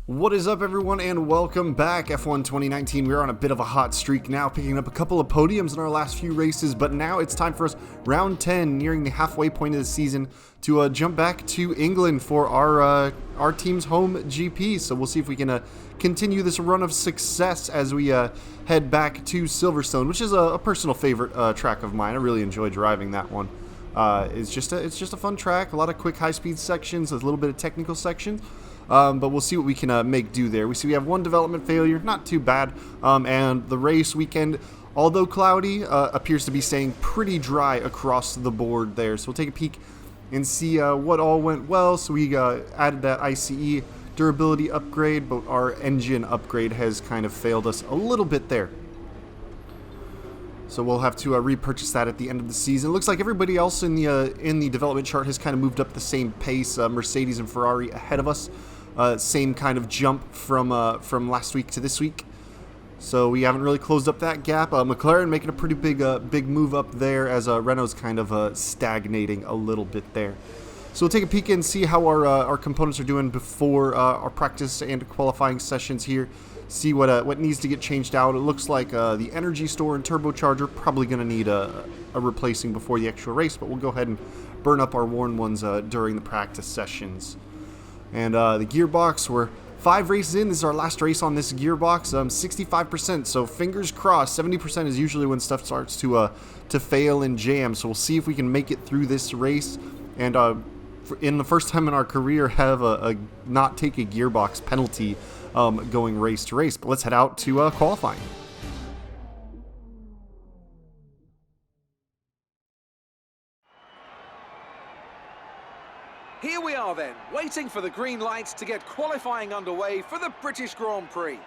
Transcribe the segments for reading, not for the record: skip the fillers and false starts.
What is up, everyone, and welcome back. F1 2019, we're on a bit of a hot streak now, picking up a couple of podiums in our last few races, but now it's time for us, round 10, nearing the halfway point of the season, to jump back to England for our team's home GP. So we'll see if we can continue this run of success as we head back to Silverstone, which is a personal favorite track of mine. I really enjoy driving that one. It's just a fun track, a lot of quick high-speed sections, a little bit of technical sections. But we'll see what we can make do there. We have one development failure, not too bad, and the race weekend, although cloudy, appears to be staying pretty dry across the board there. So we'll take a peek and see what all went well. So we added that ICE durability upgrade, but our engine upgrade has kind of failed us a little bit there. So we'll have to repurchase that at the end of the season. It looks like everybody else in the development chart has kind of moved up the same pace. Mercedes and Ferrari ahead of us. Same kind of jump from last week to this week. So we haven't really closed up that gap. McLaren making a pretty big move up there as Renault's kind of stagnating a little bit there. So we'll take a peek and see how our components are doing before our practice and qualifying sessions here. See what needs to get changed out. It looks like the energy store and turbocharger probably going to need a replacing before the actual race, but we'll go ahead and burn up our worn ones during the practice sessions. And the gearbox, we're 5 races in. This is our last race on this gearbox. 65%, so fingers crossed. 70% is usually when stuff starts to fail and jam. So we'll see if we can make it through this race, and in the first time in our career, have a not take a gearbox penalty going race to race. But let's head out to qualifying. Here we are then, waiting for the green lights to get qualifying underway for the British Grand Prix.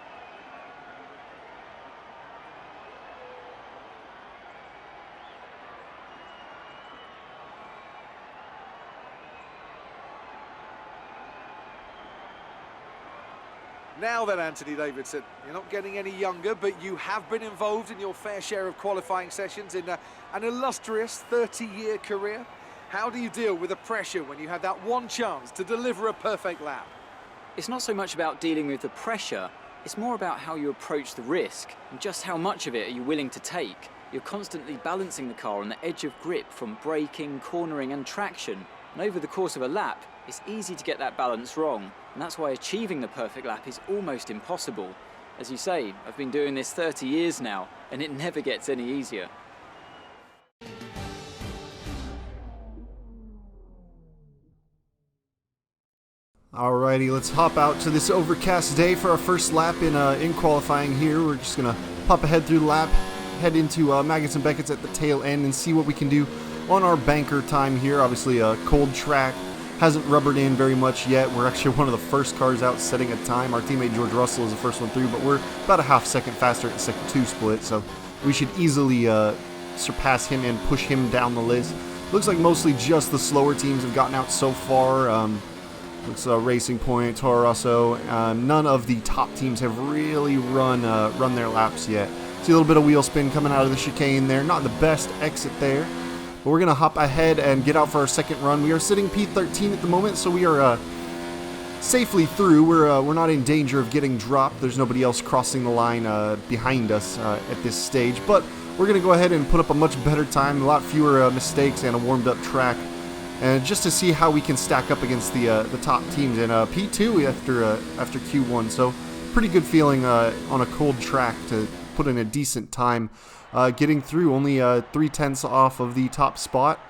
Now then, Anthony Davidson, you're not getting any younger, but you have been involved in your fair share of qualifying sessions in an illustrious 30-year career. How do you deal with the pressure when you have that one chance to deliver a perfect lap? It's not so much about dealing with the pressure, it's more about how you approach the risk and just how much of it are you willing to take. You're constantly balancing the car on the edge of grip from braking, cornering and traction, and over the course of a lap, it's easy to get that balance wrong, and that's why achieving the perfect lap is almost impossible. As you say, I've been doing this 30 years now, and it never gets any easier. Alrighty, let's hop out to this overcast day for our first lap in qualifying here. We're just going to pop ahead through the lap, head into Maggots and Beckett's at the tail end, and see what we can do on our banker time here. Obviously, a cold track, hasn't rubbered in very much yet. We're actually one of the first cars out setting a time. Our teammate George Russell is the first one through, but we're about a half second faster at the second 2 split, so we should easily surpass him and push him down the list. Looks like mostly just the slower teams have gotten out so far. Looks Racing Point, Toro Rosso. None of the top teams have really run their laps yet. See a little bit of wheel spin coming out of the chicane there. Not the best exit there. But we're going to hop ahead and get out for our second run. We are sitting P13 at the moment, so we are safely through. We're not in danger of getting dropped. There's nobody else crossing the line behind us at this stage. But we're going to go ahead and put up a much better time, a lot fewer mistakes, and a warmed-up track. And just to see how we can stack up against the top teams in P2 after Q1. So pretty good feeling on a cold track to put in a decent time. Getting through, only 3/10 off of the top spot.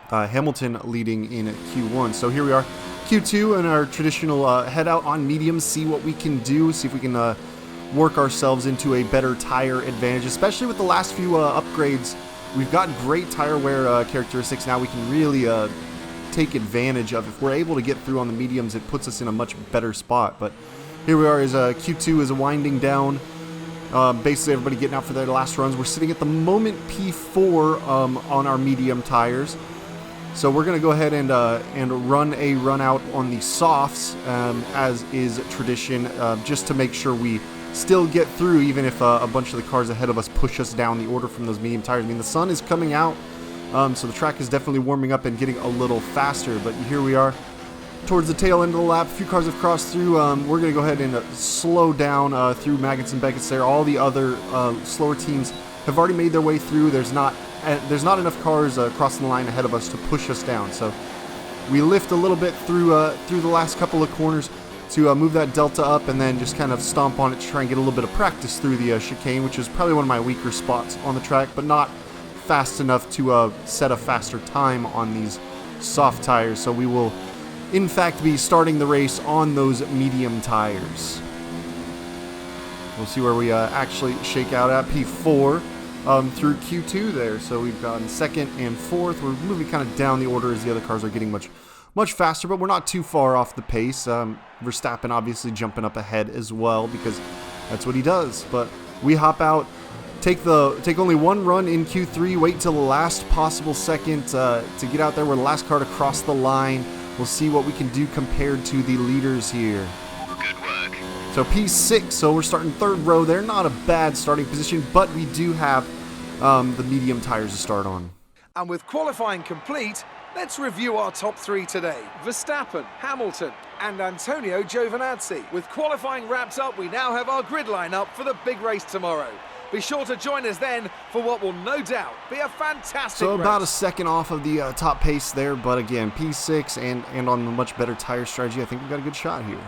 Hamilton leading in Q1. So here we are, Q2, and our traditional head out on mediums, see what we can do, see if we can work ourselves into a better tire advantage, especially with the last few upgrades. We've got great tire wear characteristics now. We can really take advantage of. If we're able to get through on the mediums, it puts us in a much better spot. But here we are as Q2 is winding down. Basically, everybody getting out for their last runs. We're sitting at the moment P4 on our medium tires. So we're going to go ahead and run a run out on the softs, as is tradition, just to make sure we still get through, even if a bunch of the cars ahead of us push us down the order from those medium tires. I mean, the sun is coming out, so the track is definitely warming up and getting a little faster, but here we are towards the tail end of the lap. A few cars have crossed through. We're going to go ahead and slow down through Maggots and Beckett's there. All the other slower teams have already made their way through. There's not enough cars crossing the line ahead of us to push us down. So we lift a little bit through the last couple of corners to move that delta up, and then just kind of stomp on it to try and get a little bit of practice through the chicane, which is probably one of my weaker spots on the track, but not fast enough to set a faster time on these soft tires. So we will in fact be starting the race on those medium tires. We'll see where we actually shake out at P4 through Q2 there. So we've gotten second and fourth. We're moving kind of down the order as the other cars are getting much faster, but we're not too far off the pace. Verstappen obviously jumping up ahead as well because that's what he does. But we hop out, take only one run in Q3, wait till the last possible second to get out there. We're the last car to cross the line. We'll see what we can do compared to the leaders here. Good work. So P6, so we're starting third row there. Not a bad starting position, but we do have the medium tires to start on. And with qualifying complete, let's review our top three today. Verstappen, Hamilton, and Antonio Giovinazzi. With qualifying wrapped up, we now have our grid lineup for the big race tomorrow. Be sure to join us then for what will no doubt be a fantastic So race. about a second off of the top pace there, but again, P6 and on a much better tire strategy, I think we've got a good shot here.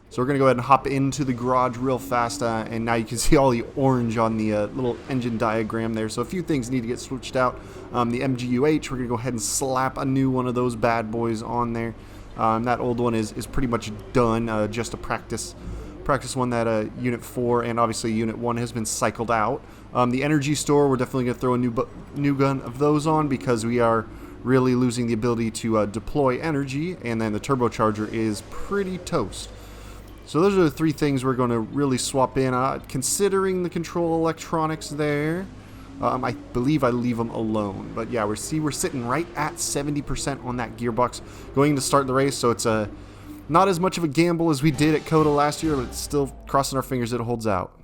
So we're going to go ahead and hop into the garage real fast, and now you can see all the orange on the little engine diagram there. So a few things need to get switched out. The MGUH, we're going to go ahead and slap a new one of those bad boys on there. That old one is pretty much done, just a practice one that Unit 4 and obviously Unit 1 has been cycled out. The energy store, we're definitely going to throw a new gun of those on because we are really losing the ability to deploy energy, and then the turbocharger is pretty toast. So those are the three things we're going to really swap in. Considering the control electronics there, I believe I leave them alone. But yeah, we're sitting right at 70% on that gearbox going to start the race. So it's not as much of a gamble as we did at COTA last year, but it's still crossing our fingers it holds out.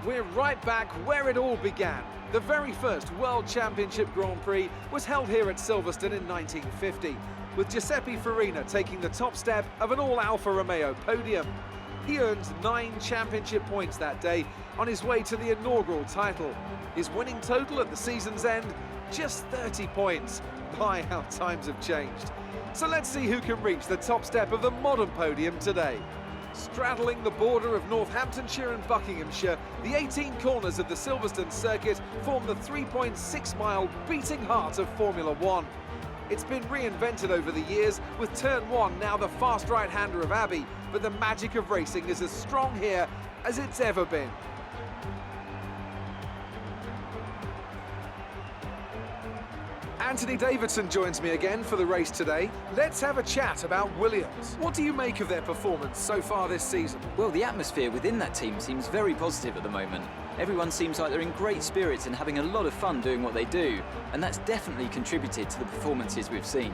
We're right back where it all began. The very first World Championship Grand Prix was held here at Silverstone in 1950, with Giuseppe Farina taking the top step of an all-Alfa Romeo podium. He earned 9 championship points that day on his way to the inaugural title. His winning total at the season's end, just 30 points. My, how times have changed. So let's see who can reach the top step of the modern podium today. Straddling the border of Northamptonshire and Buckinghamshire, the 18 corners of the Silverstone circuit form the 3.6-mile beating heart of Formula One. It's been reinvented over the years, with Turn 1 now the fast right-hander of Abbey, but the magic of racing is as strong here as it's ever been. Anthony Davidson joins me again for the race today. Let's have a chat about Williams. What do you make of their performance so far this season? Well, the atmosphere within that team seems very positive at the moment. Everyone seems like they're in great spirits and having a lot of fun doing what they do, and that's definitely contributed to the performances we've seen.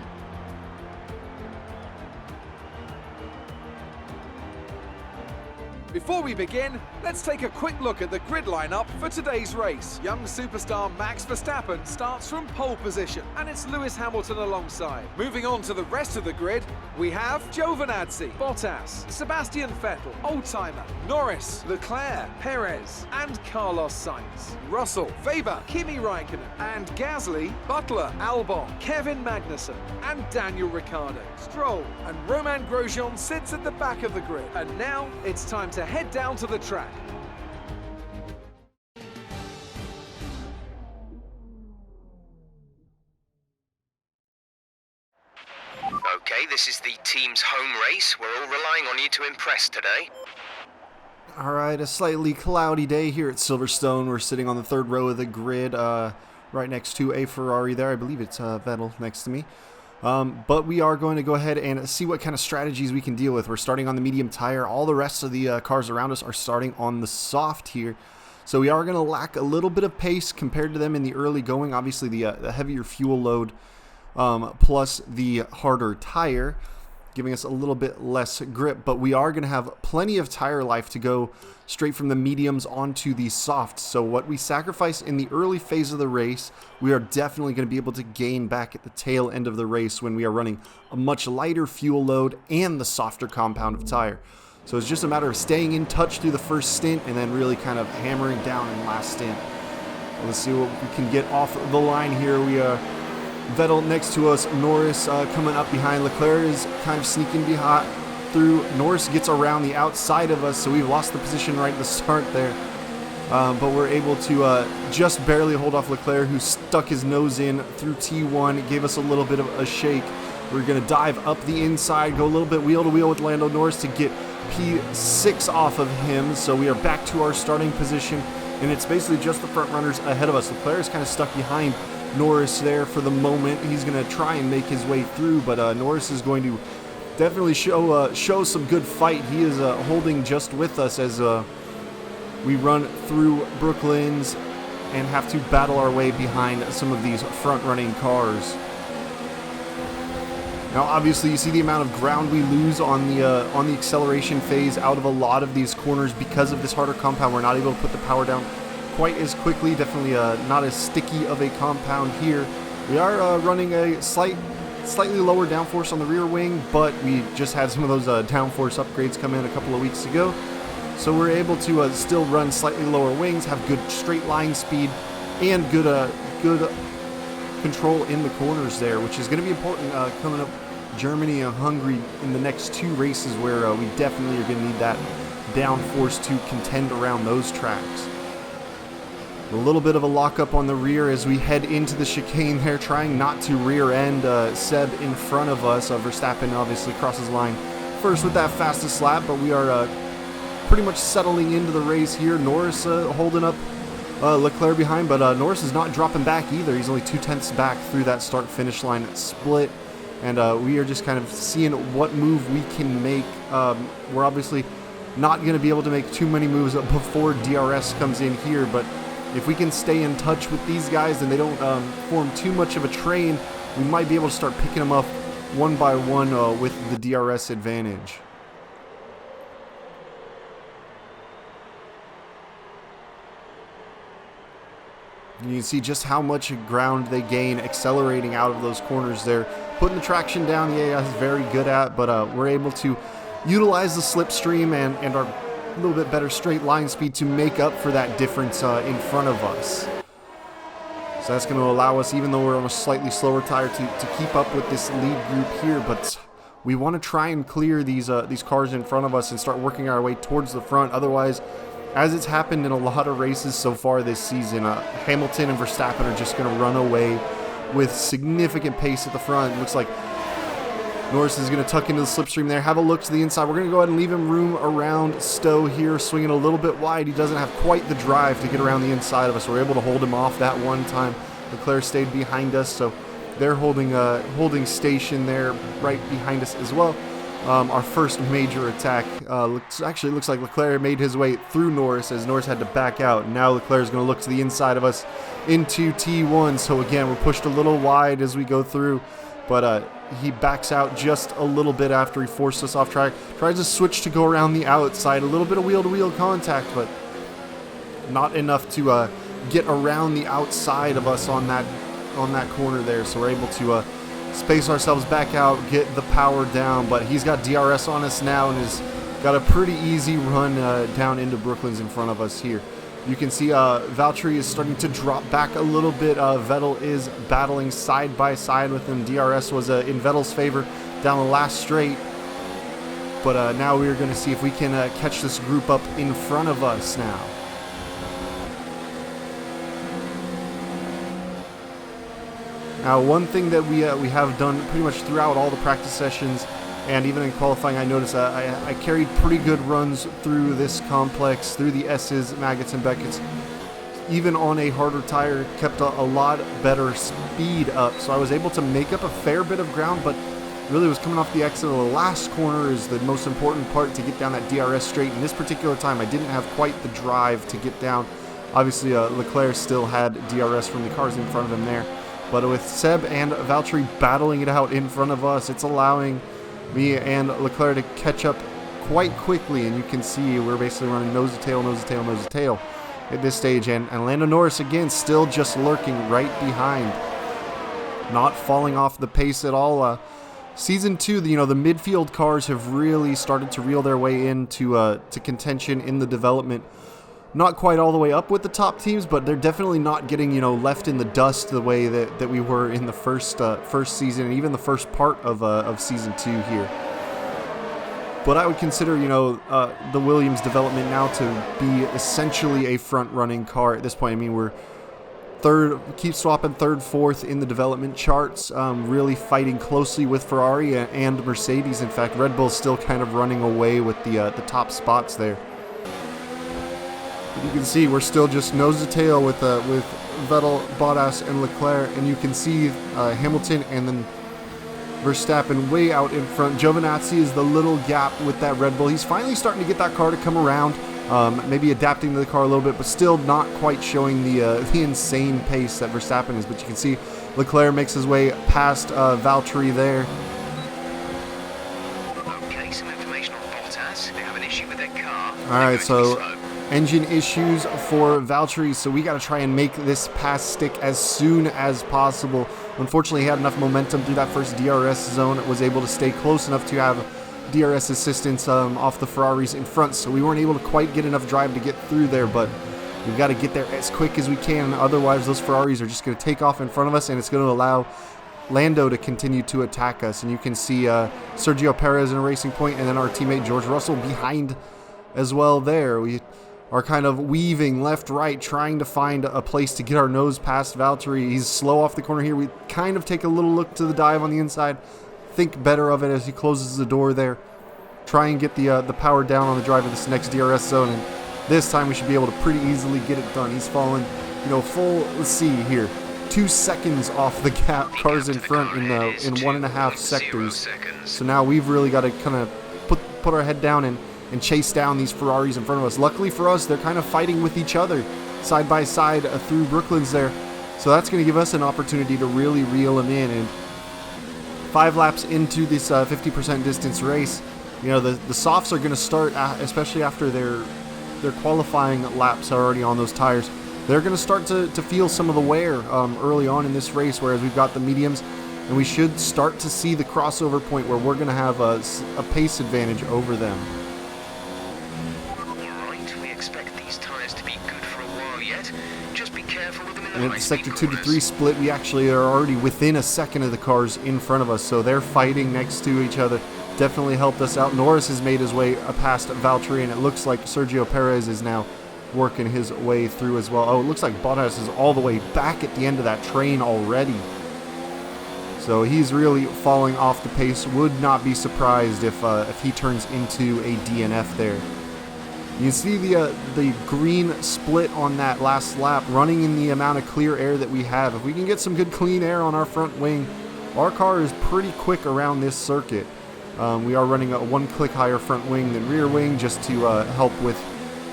Before we begin, let's take a quick look at the grid lineup for today's race. Young superstar Max Verstappen starts from pole position, and it's Lewis Hamilton alongside. Moving on to the rest of the grid, we have Giovinazzi, Bottas, Sebastian Vettel, Oldtimer, Norris, Leclerc, Perez, and Carlos Sainz. Russell, Weber, Kimi Raikkonen, and Gasly, Butler, Albon, Kevin Magnussen, and Daniel Ricciardo. Stroll and Romain Grosjean sits at the back of the grid. And now it's time to head down to the track. Okay, this is the team's home race. We're all relying on you to impress today. Alright, a slightly cloudy day here at Silverstone. We're sitting on the third row of the grid, right next to a Ferrari there. I believe it's Vettel next to me. But we are going to go ahead and see what kind of strategies we can deal with. We're starting on the medium tire. All the rest of the cars around us are starting on the soft here. So we are going to lack a little bit of pace compared to them in the early going. Obviously, the heavier fuel load plus the harder tire giving us a little bit less grip, but we are going to have plenty of tire life to go straight from the mediums onto the softs. So what we sacrifice in the early phase of the race, we are definitely going to be able to gain back at the tail end of the race when we are running a much lighter fuel load and the softer compound of tire. So it's just a matter of staying in touch through the first stint and then really kind of hammering down in last stint. Let's see what we can get off the line here. We are Vettel next to us, Norris coming up behind. Leclerc is kind of sneaking behind through. Norris gets around the outside of us, so we've lost the position right at the start there. But we're able to just barely hold off Leclerc, who stuck his nose in through T1. It gave us a little bit of a shake. We're going to dive up the inside, go a little bit wheel to wheel with Lando Norris to get P6 off of him. So we are back to our starting position, and it's basically just the front runners ahead of us. Leclerc is kind of stuck behind Norris there for the moment. He's going to try and make his way through, but Norris is going to definitely show some good fight. He is holding just with us as we run through Brooklands and have to battle our way behind some of these front-running cars. Now, obviously, you see the amount of ground we lose on the acceleration phase out of a lot of these corners because of this harder compound. We're not able to put the power down quite as quickly. Definitely not as sticky of a compound here. We are running a slightly lower downforce on the rear wing, but we just had some of those downforce upgrades come in a couple of weeks ago. So we're able to still run slightly lower wings, have good straight line speed, and good control in the corners there, which is going to be important coming up Germany and Hungary in the next two races, where we definitely are going to need that downforce to contend around those tracks. A little bit of a lockup on the rear as we head into the chicane there, trying not to rear end Seb in front of us. Verstappen obviously crosses line first with that fastest lap, but we are pretty much settling into the race here. Norris holding up Leclerc behind, but Norris is not dropping back either. He's only 2/10 back through that start-finish line split, and we are just kind of seeing what move we can make. We're obviously not going to be able to make too many moves before DRS comes in here, but if we can stay in touch with these guys and they don't form too much of a train, we might be able to start picking them up one by one with the DRS advantage. You can see just how much ground they gain accelerating out of those corners there. Putting the traction down, the AI is very good at, but we're able to utilize the slipstream and our a little bit better straight line speed to make up for that difference in front of us. So that's going to allow us, even though we're on a slightly slower tire, to keep up with this lead group here. But we want to try and clear these cars in front of us and start working our way towards the front. Otherwise, as it's happened in a lot of races so far this season, Hamilton and Verstappen are just going to run away with significant pace at the front. It looks like Norris is going to tuck into the slipstream there. Have a look to the inside. We're going to go ahead and leave him room around Stowe here, swinging a little bit wide. He doesn't have quite the drive to get around the inside of us. We're able to hold him off that one time. Leclerc stayed behind us, so they're holding station there right behind us as well. Our first major attack looks like Leclerc made his way through Norris as Norris had to back out. Now Leclerc is going to look to the inside of us into T1. So again, we're pushed a little wide as we go through, but he backs out just a little bit after he forced us off track. Tries to switch to go around the outside. A little bit of wheel-to-wheel contact, but not enough to get around the outside of us on that corner there. So we're able to space ourselves back out, get the power down. But he's got DRS on us now and has got a pretty easy run down into Brooklands in front of us here. You can see Valtteri is starting to drop back a little bit. Vettel is battling side by side with him. DRS was in Vettel's favor down the last straight. But now we're going to see if we can catch this group up in front of us now. Now, one thing that we have done pretty much throughout all the practice sessions and even in qualifying, I noticed I carried pretty good runs through this complex, through the S's, Maggots, and Beckett's. Even on a harder tire, kept a lot better speed up. So I was able to make up a fair bit of ground, but really was coming off the exit of the last corner is the most important part to get down that DRS straight. In this particular time, I didn't have quite the drive to get down. Obviously, Leclerc still had DRS from the cars in front of him there. But with Seb and Valtteri battling it out in front of us, it's allowing me and Leclerc to catch up quite quickly, and you can see we're basically running nose to tail, nose to tail, nose to tail at this stage, and Lando Norris again still just lurking right behind, not falling off the pace at all. Season 2, the midfield cars have really started to reel their way into to contention in the development. Not quite all the way up with the top teams, but they're definitely not getting left in the dust the way that we were in the first season, and even the first part of season 2 here. But I would consider the Williams development now to be essentially a front-running car at this point. I mean, we're keep swapping third, fourth in the development charts, really fighting closely with Ferrari and Mercedes. In fact, Red Bull's still kind of running away with the top spots there. You can see we're still just nose to tail with Vettel, Bottas, and Leclerc, and you can see Hamilton and then Verstappen way out in front. Giovinazzi is the little gap with that Red Bull. He's finally starting to get that car to come around, maybe adapting to the car a little bit, but still not quite showing the insane pace that Verstappen is. But you can see Leclerc makes his way past Valtteri there. Okay, some information on Bottas. They have an issue with their car. All right, so engine issues for Valtteri, so we got to try and make this pass stick as soon as possible. Unfortunately, he had enough momentum through that first DRS zone, was able to stay close enough to have DRS assistance off the Ferraris in front, so we weren't able to quite get enough drive to get through there, but we've got to get there as quick as we can. Otherwise, those Ferraris are just going to take off in front of us, and it's going to allow Lando to continue to attack us. And you can see Sergio Perez in a racing point, and then our teammate George Russell behind as well there. We are kind of weaving left, right, trying to find a place to get our nose past Valtteri. He's slow off the corner here. We kind of take a little look to the dive on the inside, think better of it as he closes the door there. Try and get the power down on the drive of this next DRS zone, and this time we should be able to pretty easily get it done. He's fallen, full, let's see here, 2 seconds off the gap. Cars in front in 1.5 sectors. So now we've really got to kind of put our head down and chase down these Ferraris in front of us. Luckily for us, they're kind of fighting with each other side by side through Brooklands there. So that's going to give us an opportunity to really reel them in. And 5 laps into this 50% distance race, the softs are going to start, especially after their qualifying laps are already on those tires. They're going to start to feel some of the wear early on in this race, whereas we've got the mediums, and we should start to see the crossover point where we're going to have a pace advantage over them. And at the sector 2 to 3 split, we actually are already within a second of the cars in front of us, so they're fighting next to each other. Definitely helped us out. Norris has made his way past Valtteri, and it looks like Sergio Perez is now working his way through as well. Oh, it looks like Bottas is all the way back at the end of that train already. So he's really falling off the pace. Would not be surprised if he turns into a DNF there. You can see the green split on that last lap, running in the amount of clear air that we have. If we can get some good clean air on our front wing, our car is pretty quick around this circuit. We are running a 1 click higher front wing than rear wing just to help with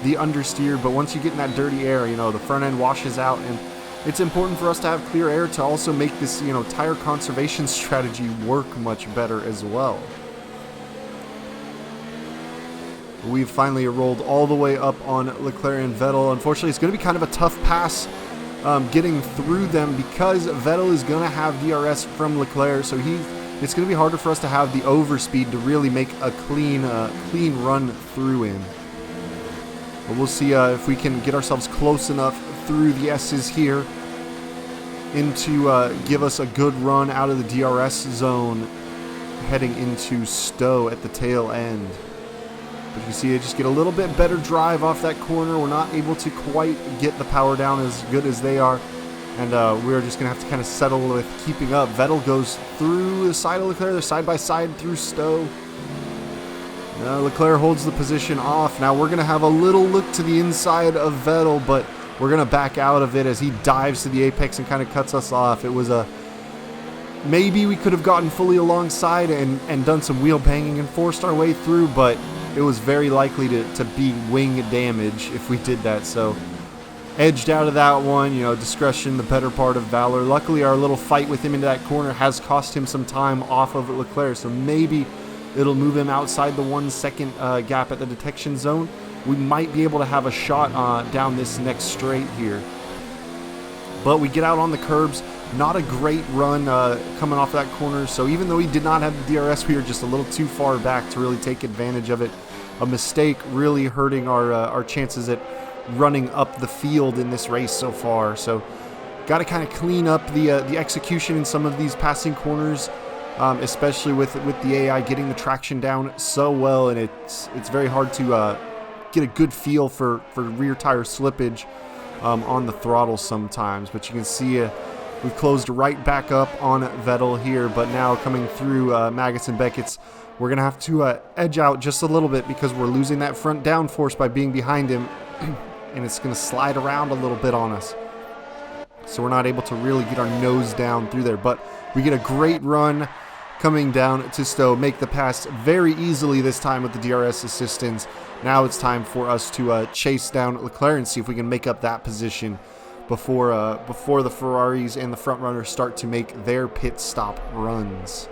the understeer. But once you get in that dirty air, the front end washes out, and it's important for us to have clear air to also make this tire conservation strategy work much better as well. We've finally rolled all the way up on Leclerc and Vettel. Unfortunately, it's going to be kind of a tough pass getting through them because Vettel is going to have DRS from Leclerc, so it's going to be harder for us to have the overspeed to really make a clean run through him. But we'll see if we can get ourselves close enough through the S's here into give us a good run out of the DRS zone heading into Stowe at the tail end. But you see, just get a little bit better drive off that corner. We're not able to quite get the power down as good as they are. And we're just going to have to kind of settle with keeping up. Vettel goes through the side of Leclerc. They're side by side through Stowe. Leclerc holds the position off. Now we're going to have a little look to the inside of Vettel, but we're going to back out of it as he dives to the apex and kind of cuts us off. It was maybe we could have gotten fully alongside and done some wheel banging and forced our way through, but it was very likely to be wing damage if we did that. So edged out of that one, discretion, the better part of valor. Luckily, our little fight with him into that corner has cost him some time off of Leclerc, so maybe It'll move him outside the 1 second gap at the detection zone. We might be able to have a shot down this next straight here. But we get out on the curbs. Not a great run coming off that corner. So even though he did not have the DRS, we were just a little too far back to really take advantage of it. A mistake really hurting our chances at running up the field in this race so far. So got to kind of clean up the execution in some of these passing corners, especially with the AI getting the traction down so well, and it's very hard to get a good feel for rear tire slippage on the throttle sometimes. But you can see we've closed right back up on Vettel here, but now coming through Maggots and Beckett's, we're going to have to edge out just a little bit because we're losing that front downforce by being behind him, and it's going to slide around a little bit on us. So we're not able to really get our nose down through there, but we get a great run coming down to Stowe, make the pass very easily this time with the DRS assistance. Now it's time for us to chase down Leclerc and see if we can make up that position before the Ferraris and the front runners start to make their pit stop runs.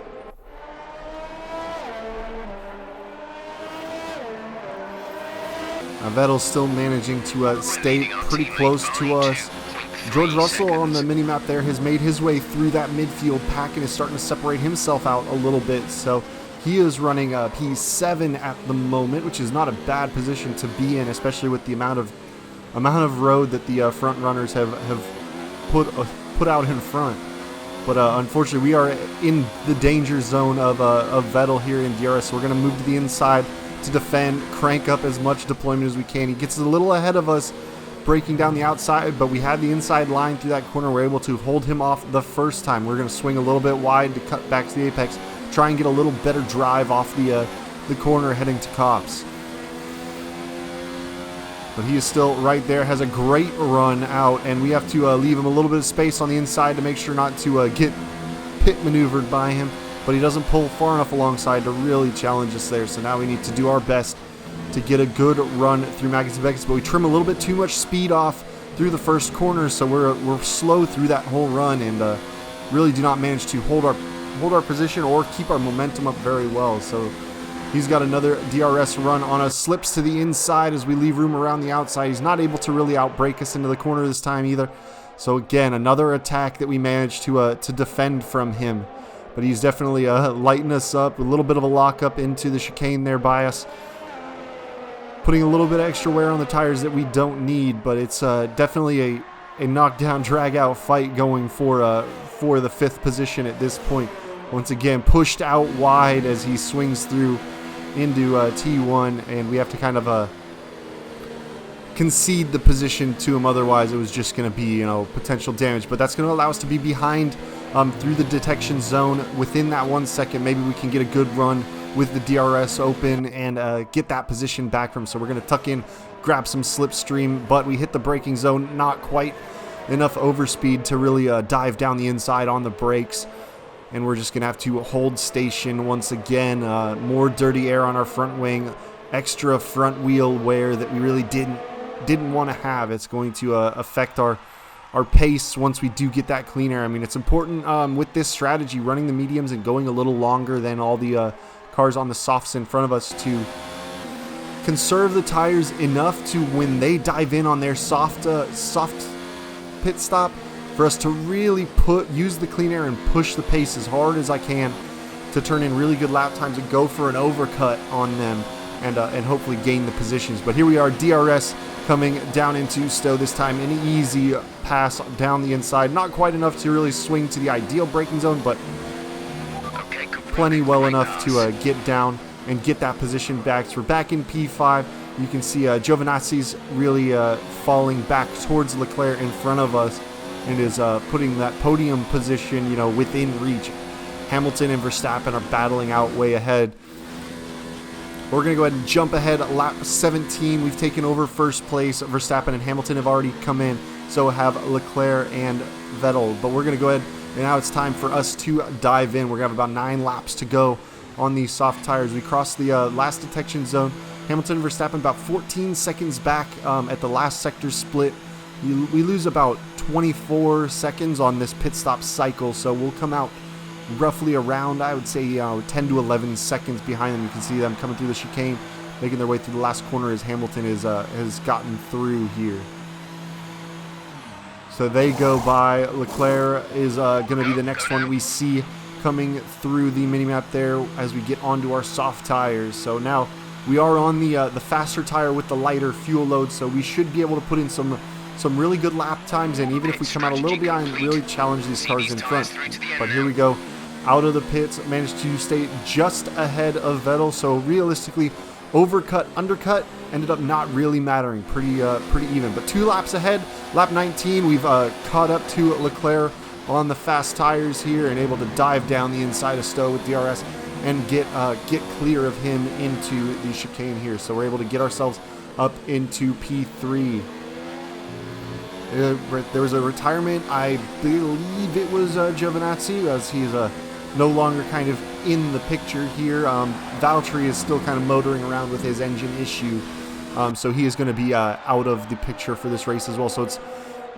Vettel's still managing to stay pretty close to us. George Russell on the minimap there has made his way through that midfield pack and is starting to separate himself out a little bit. So he is running P7 at the moment, which is not a bad position to be in, especially with the amount of road that the front runners have put out in front. But unfortunately, we are in the danger zone of Vettel here in DRS. So we're going to move to the inside to defend, crank up as much deployment as we can. He gets a little ahead of us, breaking down the outside, but we had the inside line through that corner. We're able to hold him off the first time. We're going to swing a little bit wide to cut back to the apex, try and get a little better drive off the corner heading to Copse. But he is still right there, has a great run out, and we have to leave him a little bit of space on the inside to make sure not to get pit maneuvered by him, but he doesn't pull far enough alongside to really challenge us there. So now we need to do our best to get a good run through Maggots and Beckett's, but we trim a little bit too much speed off through the first corner, so we're slow through that whole run and really do not manage to hold our position or keep our momentum up very well. So he's got another DRS run on us, slips to the inside as we leave room around the outside. He's not able to really outbrake us into the corner this time either. So again, another attack that we managed to defend from him, but he's definitely lighting us up, a little bit of a lockup into the chicane there by us, putting a little bit of extra wear on the tires that we don't need. But it's definitely a knockdown, drag-out fight going for the 5th position at this point. Once again, pushed out wide as he swings through into T1, and we have to kind of concede the position to him. Otherwise, it was just going to be potential damage. But that's going to allow us to be behind through the detection zone within that 1 second. Maybe we can get a good run with the DRS open and get that position back from him. So we're going to tuck in, grab some slipstream, but we hit the braking zone, not quite enough overspeed to really dive down the inside on the brakes, and we're just going to have to hold station once again. More dirty air on our front wing, extra front wheel wear that we really didn't want to have. It's going to affect our pace once we do get that clean air. I mean, it's important with this strategy, running the mediums and going a little longer than all the cars on the softs in front of us, to conserve the tires enough to when they dive in on their soft pit stop, for us to really use the clean air and push the pace as hard as I can to turn in really good lap times and go for an overcut on them and hopefully gain the positions. But here we are, DRS coming down into Stowe this time. An easy pass down the inside, not quite enough to really swing to the ideal braking zone, but plenty well enough to get down and get that position back. So we're back in P5. You can see Giovinazzi's really falling back towards Leclerc in front of us and is putting that podium position within reach. Hamilton and Verstappen are battling out way ahead. We're going to go ahead and jump ahead. Lap 17, we've taken over first place. Verstappen and Hamilton have already come in, so have Leclerc and Vettel. But we're going to go ahead, and now it's time for us to dive in. We're going to have about 9 laps to go on these soft tires. We crossed the last detection zone. Hamilton and Verstappen about 14 seconds back at the last sector split. We lose about 24 seconds on this pit stop cycle, so we'll come out roughly around, I would say, 10 to 11 seconds behind them. You can see them coming through the chicane, making their way through the last corner as Hamilton has gotten through here. So they go by. Leclerc is going to be the next one we see coming through the minimap there as we get onto our soft tires. So now we are on the faster tire with the lighter fuel load, so we should be able to put in some really good lap times, and even if we come out a little behind, really challenge these cars in front. But here we go, out of the pits, managed to stay just ahead of Vettel, so realistically, overcut, undercut, ended up not really mattering, pretty even. But 2 laps ahead, lap 19, we've caught up to Leclerc on the fast tires here and able to dive down the inside of Stowe with DRS and get clear of him into the chicane here. So we're able to get ourselves up into P3. There was a retirement, I believe it was Giovinazzi, as he's no longer kind of in the picture here. Valtteri is still kind of motoring around with his engine issue, so he is going to be out of the picture for this race as well. So it's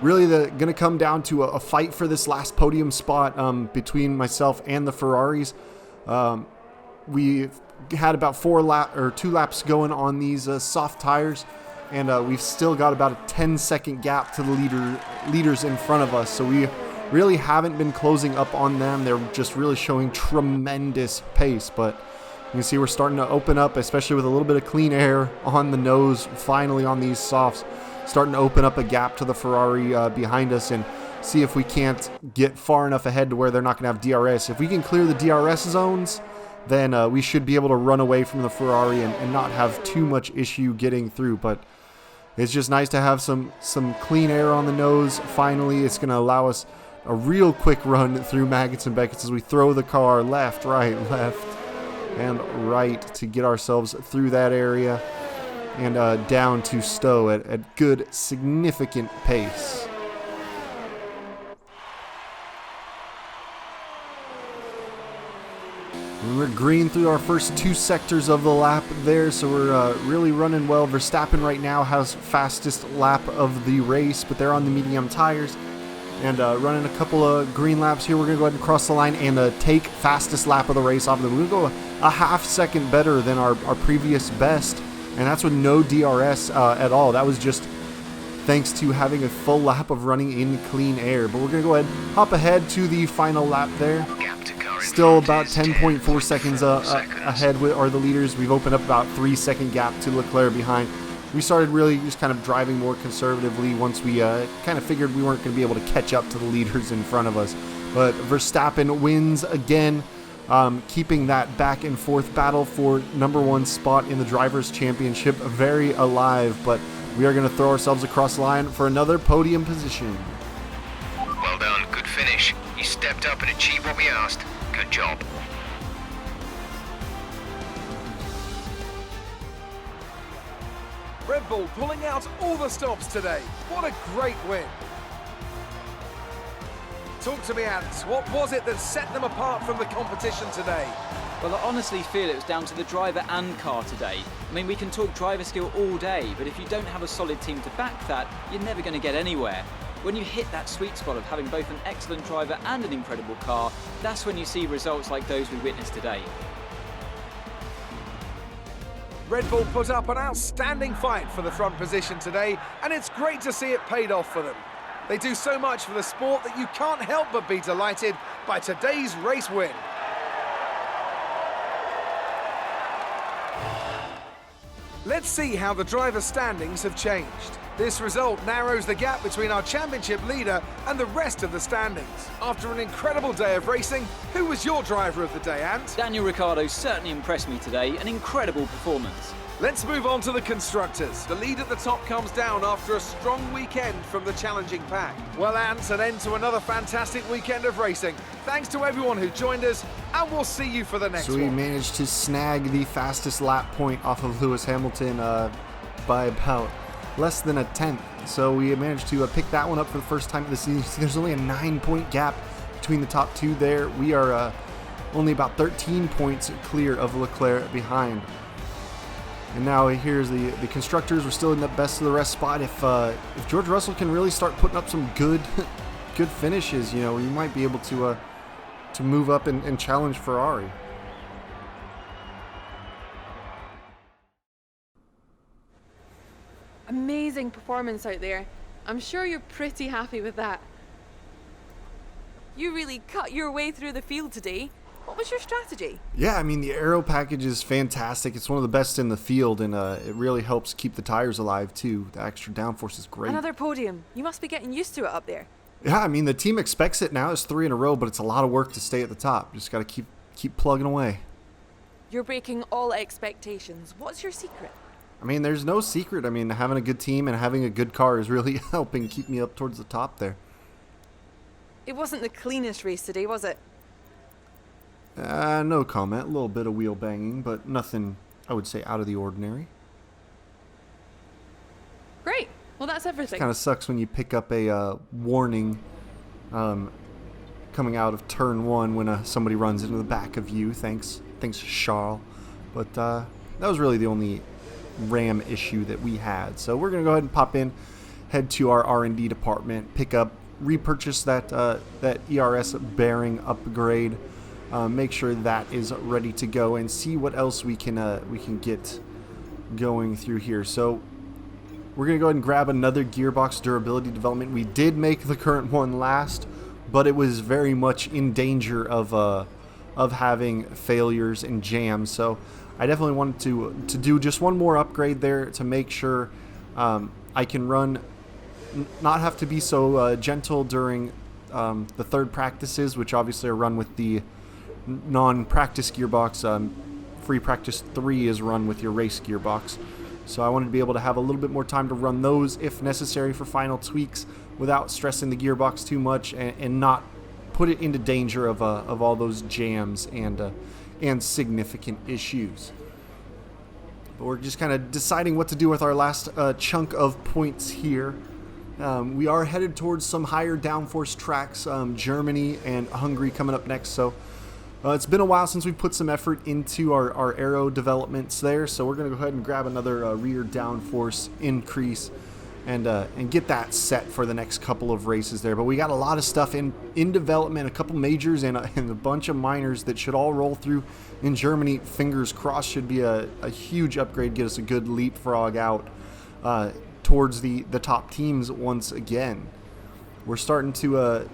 really going to come down to a fight for this last podium spot between myself and the Ferraris. We had about 2 laps going on these soft tires, and we've still got about a 10-second gap to the leaders in front of us. So we really haven't been closing up on them. They're just really showing tremendous pace, but you can see we're starting to open up, especially with a little bit of clean air on the nose finally on these softs, starting to open up a gap to the Ferrari behind us and see if we can't get far enough ahead to where they're not going to have DRS. If we can clear the DRS zones, then we should be able to run away from the Ferrari and not have too much issue getting through. But it's just nice to have some clean air on the nose. Finally, it's going to allow us a real quick run through Maggots and Beckett's as we throw the car left, and right to get ourselves through that area and down to Stowe at good, significant pace. We're green through our first 2 sectors of the lap there, so we're really running well. Verstappen right now has fastest lap of the race, but they're on the medium tires. And running a couple of green laps here, we're going to go ahead and cross the line and take fastest lap of the race off of them. We're going to go a half second better than our previous best, and that's with no DRS at all. That was just thanks to having a full lap of running in clean air. But we're going to go ahead and hop ahead to the final lap there. Still about 10.4 seconds ahead are the leaders. We've opened up about 3-second gap to Leclerc behind. We started really just kind of driving more conservatively once we kind of figured we weren't going to be able to catch up to the leaders in front of us. But Verstappen wins again, keeping that back and forth battle for #1 spot in the Drivers' Championship very alive. But we are going to throw ourselves across the line for another podium position. Well done, good finish. You stepped up and achieved what we asked. Good job. Red Bull pulling out all the stops today. What a great win. Talk to me, Ant. What was it that set them apart from the competition today? Well, I honestly feel it was down to the driver and car today. I mean, we can talk driver skill all day, but if you don't have a solid team to back that, you're never going to get anywhere. When you hit that sweet spot of having both an excellent driver and an incredible car, that's when you see results like those we witnessed today. Red Bull put up an outstanding fight for the front position today, and it's great to see it paid off for them. They do so much for the sport that you can't help but be delighted by today's race win. Let's see how the driver standings have changed. This result narrows the gap between our championship leader and the rest of the standings. After an incredible day of racing, who was your driver of the day, Ant? Daniel Ricciardo certainly impressed me today, an incredible performance. Let's move on to the constructors. The lead at the top comes down after a strong weekend from the challenging pack. Well, Ant, an end to another fantastic weekend of racing. Thanks to everyone who joined us, and we'll see you for the next one. So we managed to snag the fastest lap point off of Lewis Hamilton by about less than a tenth. So we managed to pick that one up for the first time of the season. There's only a 9-point gap between the top 2 there. We are only about 13 points clear of Leclerc behind. And now here's the constructors. We're still in the best of the rest spot. If George Russell can really start putting up some good finishes, you know, we might be able to to move up and challenge Ferrari. Amazing performance out there. I'm sure you're pretty happy with that. You really cut your way through the field today. What was your strategy? Yeah, I mean, the aero package is fantastic. It's one of the best in the field, and it really helps keep the tires alive, too. The extra downforce is great. Another podium. You must be getting used to it up there. Yeah, I mean, the team expects it now. It's 3 in a row, but it's a lot of work to stay at the top. Just got to keep plugging away. You're breaking all expectations. What's your secret? I mean, there's no secret. I mean, having a good team and having a good car is really helping keep me up towards the top there. It wasn't the cleanest race today, was it? No comment. A little bit of wheel banging, but nothing, I would say, out of the ordinary. Great. Well, that's everything. Kind of sucks when you pick up a warning coming out of turn 1 when somebody runs into the back of you. Thanks, Charles. But that was really the only RAM issue that we had. So we're going to go ahead and pop in, head to our R&D department, repurchase that ERS bearing upgrade, make sure that is ready to go, and see what else we can get going through here. So we're going to go ahead and grab another gearbox durability development. We did make the current one last, but it was very much in danger of having failures and jams. So I definitely wanted to do just one more upgrade there to make sure I can not have to be so gentle during the third practices, which obviously are run with the non-practice gearbox. Free practice 3 is run with your race gearbox. So I wanted to be able to have a little bit more time to run those if necessary for final tweaks without stressing the gearbox too much and not put it into danger of all those jams and significant issues. But we're just kind of deciding what to do with our last chunk of points here. We are headed towards some higher downforce tracks, Germany and Hungary coming up next. So it's been a while since we put some effort into our aero developments there. So we're going to go ahead and grab another rear downforce increase and get that set for the next couple of races there. But we got a lot of stuff in development, a couple majors and a bunch of minors that should all roll through in Germany. Fingers crossed, should be a huge upgrade, get us a good leapfrog out towards the top teams once again. We're starting to,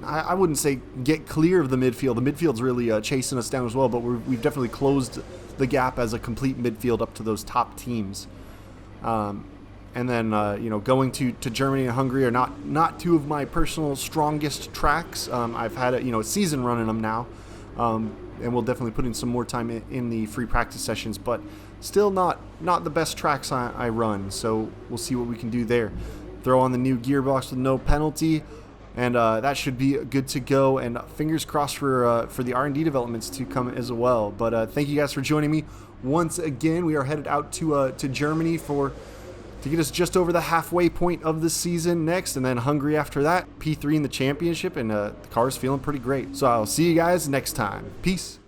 I wouldn't say get clear of the midfield. The midfield's really chasing us down as well, but we've definitely closed the gap as a complete midfield up to those top teams. And then, going to Germany and Hungary are not two of my personal strongest tracks. I've had a season running them now, and we'll definitely put in some more time in the free practice sessions, but still not the best tracks I run. So we'll see what we can do there. Throw on the new gearbox with no penalty, and that should be good to go. And fingers crossed for the R&D developments to come as well. But thank you guys for joining me once again. We are headed out to Germany to get us just over the halfway point of the season next, and then Hungary after that, P3 in the championship, and the car's feeling pretty great. So I'll see you guys next time. Peace.